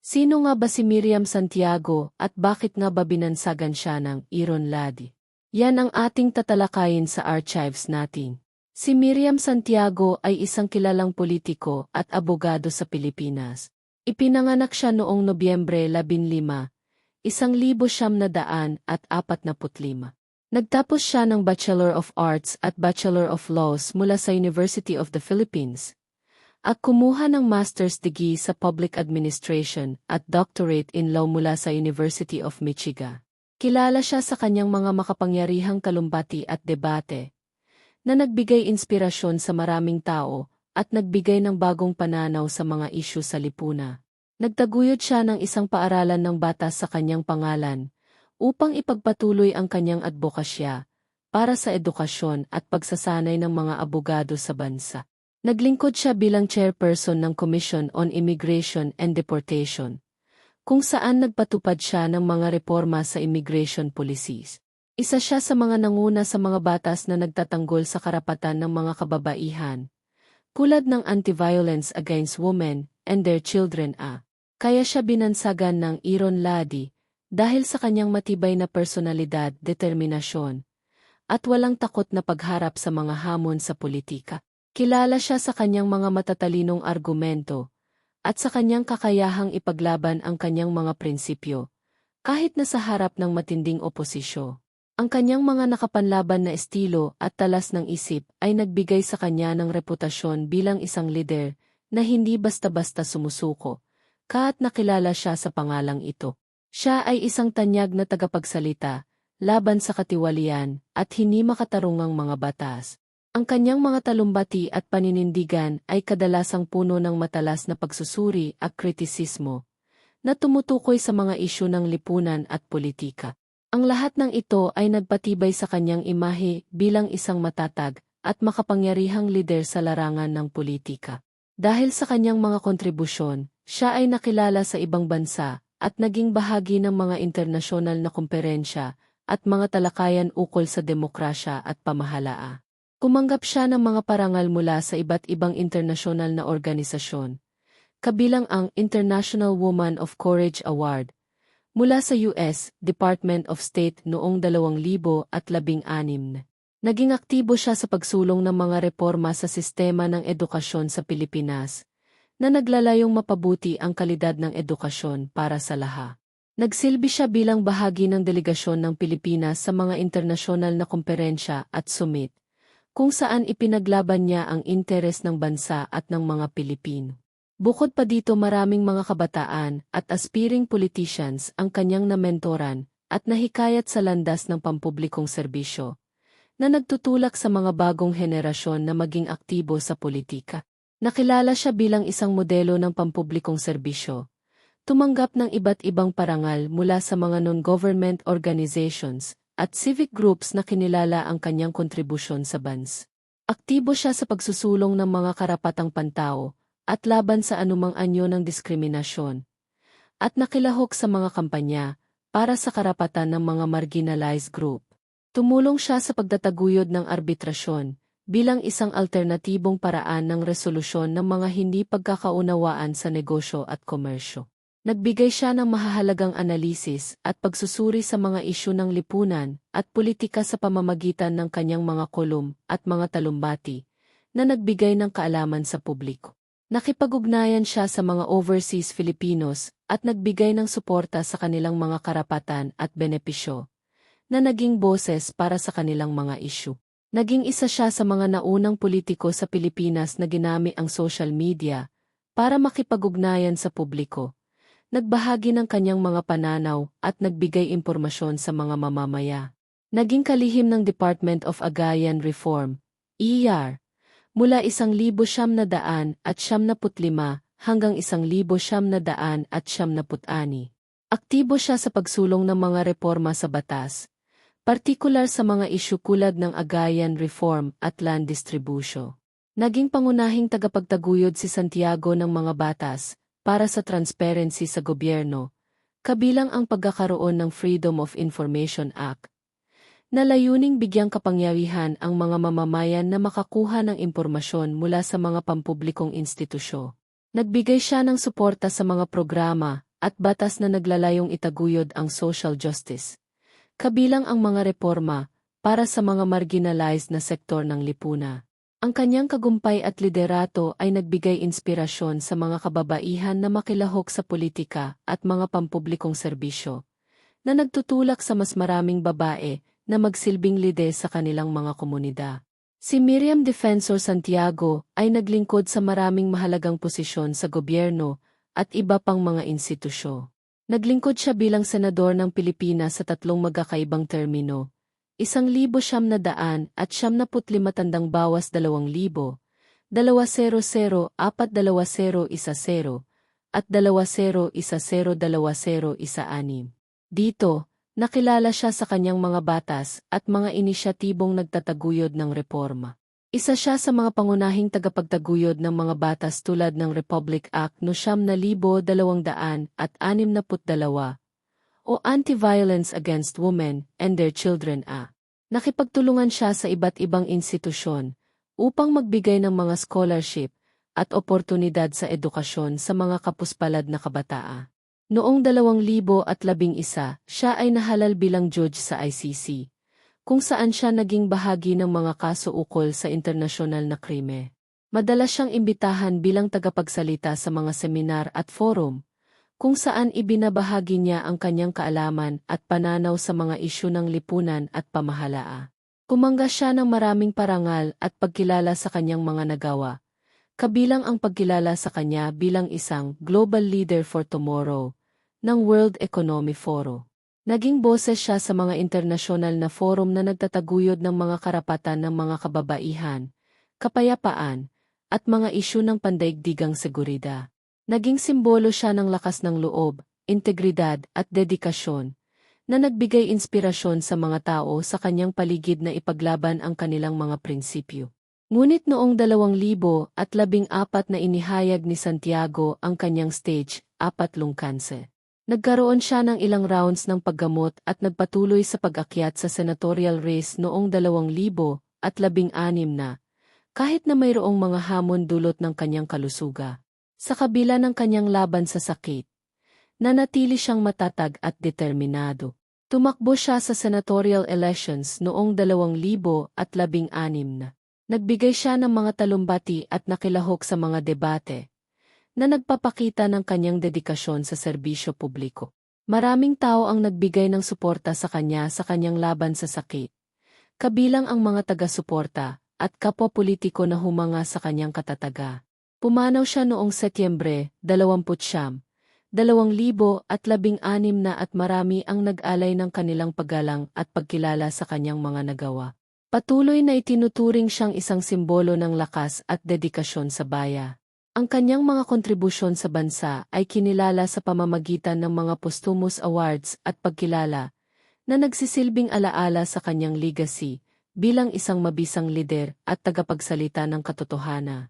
Sino nga ba si Miriam Santiago at bakit nga ba binansagan siya ng Iron Lady? Yan ang ating tatalakayin sa archives natin. Si Miriam Santiago ay isang kilalang politiko at abogado sa Pilipinas. Ipinanganak siya noong Nobyembre 15, 1945. Nagtapos siya ng Bachelor of Arts at Bachelor of Laws mula sa University of the Philippines at kumuha ng Master's degree sa Public Administration at Doctorate in Law mula sa University of Michigan. Kilala siya sa kanyang mga makapangyarihang talumpati at debate na nagbigay inspirasyon sa maraming tao at nagbigay ng bagong pananaw sa mga isyu sa lipunan. Nagtaguyod siya ng isang paaralan ng batas sa kanyang pangalan upang ipagpatuloy ang kanyang advokasya para sa edukasyon at pagsasanay ng mga abogado sa bansa. Naglingkod siya bilang chairperson ng Commission on Immigration and Deportation, kung saan nagpatupad siya ng mga reforma sa immigration policies. Isa siya sa mga nanguna sa mga batas na nagtatanggol sa karapatan ng mga kababaihan, tulad ng Anti-Violence Against Women and Their Children Act. Kaya siya binansagan ng Iron Lady dahil sa kanyang matibay na personalidad, determinasyon, at walang takot na pagharap sa mga hamon sa politika. Kilala siya sa kanyang mga matatalinong argumento at sa kanyang kakayahang ipaglaban ang kanyang mga prinsipyo, kahit na sa harap ng matinding oposisyon. Ang kanyang mga nakapanlaban na estilo at talas ng isip ay nagbigay sa kanya ng reputasyon bilang isang lider na hindi basta-basta sumusuko, kahit nakilala siya sa pangalang ito. Siya ay isang tanyag na tagapagsalita, laban sa katiwalian, at hindi makatarungang mga batas. Ang kanyang mga talumpati at paninindigan ay kadalasang puno ng matalas na pagsusuri at kritisismo, na tumutukoy sa mga isyu ng lipunan at politika. Ang lahat ng ito ay nagpatibay sa kanyang imahe bilang isang matatag at makapangyarihang lider sa larangan ng politika. Dahil sa kanyang mga kontribusyon, siya ay nakilala sa ibang bansa, at naging bahagi ng mga internasyonal na komperensya at mga talakayan ukol sa demokrasya at pamahalaan. Kumanggap siya ng mga parangal mula sa iba't ibang internasyonal na organisasyon, kabilang ang International Woman of Courage Award, mula sa US Department of State noong 2016. Naging aktibo siya sa pagsulong ng mga reforma sa sistema ng edukasyon sa Pilipinas, na naglalayong mapabuti ang kalidad ng edukasyon para sa lahat. Nagsilbi siya bilang bahagi ng delegasyon ng Pilipinas sa mga internasyonal na komperensya at summit, kung saan ipinaglaban niya ang interes ng bansa at ng mga Pilipino. Bukod pa dito, maraming mga kabataan at aspiring politicians ang kanyang namentoran at nahikayat sa landas ng pampublikong serbisyo, na nagtutulak sa mga bagong henerasyon na maging aktibo sa politika. Nakilala siya bilang isang modelo ng pampublikong serbisyo. Tumanggap ng iba't ibang parangal mula sa mga non-government organizations at civic groups na kinilala ang kanyang kontribusyon sa bansa. Aktibo siya sa pagsusulong ng mga karapatang pantao at laban sa anumang anyo ng diskriminasyon, at nakilahok sa mga kampanya para sa karapatan ng mga marginalized group. Tumulong siya sa pagtataguyod ng arbitrasyon bilang isang alternatibong paraan ng resolusyon ng mga hindi pagkakaunawaan sa negosyo at komersyo. Nagbigay siya ng mahahalagang analisis at pagsusuri sa mga isyu ng lipunan at politika sa pamamagitan ng kanyang mga kolum at mga talumpati na nagbigay ng kaalaman sa publiko. Nakipag-ugnayan siya sa mga overseas Filipinos at nagbigay ng suporta sa kanilang mga karapatan at benepisyo, na naging boses para sa kanilang mga isyu. Naging isa siya sa mga naunang politiko sa Pilipinas na ginamit ang social media para makipag-ugnayan sa publiko. Nagbahagi ng kanyang mga pananaw at nagbigay impormasyon sa mga mamamaya. Naging kalihim ng Department of Agrarian Reform, ER, mula 1,975 hanggang 1,976. Aktibo siya sa pagsulong ng mga reforma sa batas, partikular sa mga isyu tulad ng agrarian reform at land distribution. Naging pangunahing tagapagtaguyod si Santiago ng mga batas para sa transparency sa gobyerno, kabilang ang pagkakaroon ng Freedom of Information Act, na layuning bigyang kapangyarihan ang mga mamamayan na makakuha ng impormasyon mula sa mga pampublikong institusyon. Nagbigay siya ng suporta sa mga programa at batas na naglalayong itaguyod ang social justice. Kabilang ang mga reforma para sa mga marginalized na sektor ng lipunan. Ang kanyang kagumpay at liderato ay nagbigay inspirasyon sa mga kababaihan na makilahok sa politika at mga pampublikong serbisyo, na nagtutulak sa mas maraming babae na magsilbing lider sa kanilang mga komunidad. Si Miriam Defensor Santiago ay naglingkod sa maraming mahalagang posisyon sa gobyerno at iba pang mga institusyon. Naglingkod siya bilang senador ng Pilipinas sa 3 magkakaibang termino, 1,900 at 75 bawas 2,000, 200 at 2010 at 2010-2016. Dito, nakilala siya sa kanyang mga batas at mga inisyatibong nagtataguyod ng reforma. Isa siya sa mga pangunahing tagapagtaguyod ng mga batas tulad ng Republic Act no 1962 o Anti-Violence Against Women and Their Children Act. Nakipagtulungan siya sa iba't ibang institusyon upang magbigay ng mga scholarship at oportunidad sa edukasyon sa mga kapuspalad na kabataan. Noong 2011, siya ay nahalal bilang judge sa ICC, kung saan siya naging bahagi ng mga kaso ukol sa internasyonal na krime. Madalas siyang imbitahan bilang tagapagsalita sa mga seminar at forum, kung saan ibinabahagi niya ang kanyang kaalaman at pananaw sa mga isyu ng lipunan at pamahalaan. Kumangga siya ng maraming parangal at pagkilala sa kanyang mga nagawa, kabilang ang pagkilala sa kanya bilang isang Global Leader for Tomorrow ng World Economic Forum. Naging boses siya sa mga internasyonal na forum na nagtataguyod ng mga karapatan ng mga kababaihan, kapayapaan, at mga isyu ng pandaigdigang seguridad. Naging simbolo siya ng lakas ng loob, integridad at dedikasyon, na nagbigay inspirasyon sa mga tao sa kanyang paligid na ipaglaban ang kanilang mga prinsipyo. Ngunit noong 2014 na inihayag ni Santiago ang kanyang stage 4 lung cancer. Nagkaroon siya ng ilang rounds ng paggamot at nagpatuloy sa pag-akyat sa senatorial race noong 2016 na, kahit na mayroong mga hamon dulot ng kanyang kalusuga. Sa kabila ng kanyang laban sa sakit, nanatili siyang matatag at determinado. Tumakbo siya sa senatorial elections noong 2016 na. Nagbigay siya ng mga talumpati at nakilahok sa mga debate, na nagpapakita ng kanyang dedikasyon sa serbisyo publiko. Maraming tao ang nagbigay ng suporta sa kanyang laban sa sakit, kabilang ang mga taga-suporta at kapwa politiko na humanga sa kanyang katataga. Pumanaw siya noong Setyembre 2016 at marami ang nag-alay ng kanilang paggalang at pagkilala sa kanyang mga nagawa. Patuloy na itinuturing siyang isang simbolo ng lakas at dedikasyon sa bayan. Ang kanyang mga kontribusyon sa bansa ay kinilala sa pamamagitan ng mga posthumous awards at pagkilala na nagsisilbing alaala sa kanyang legacy bilang isang mabisang lider at tagapagsalita ng katotohanan.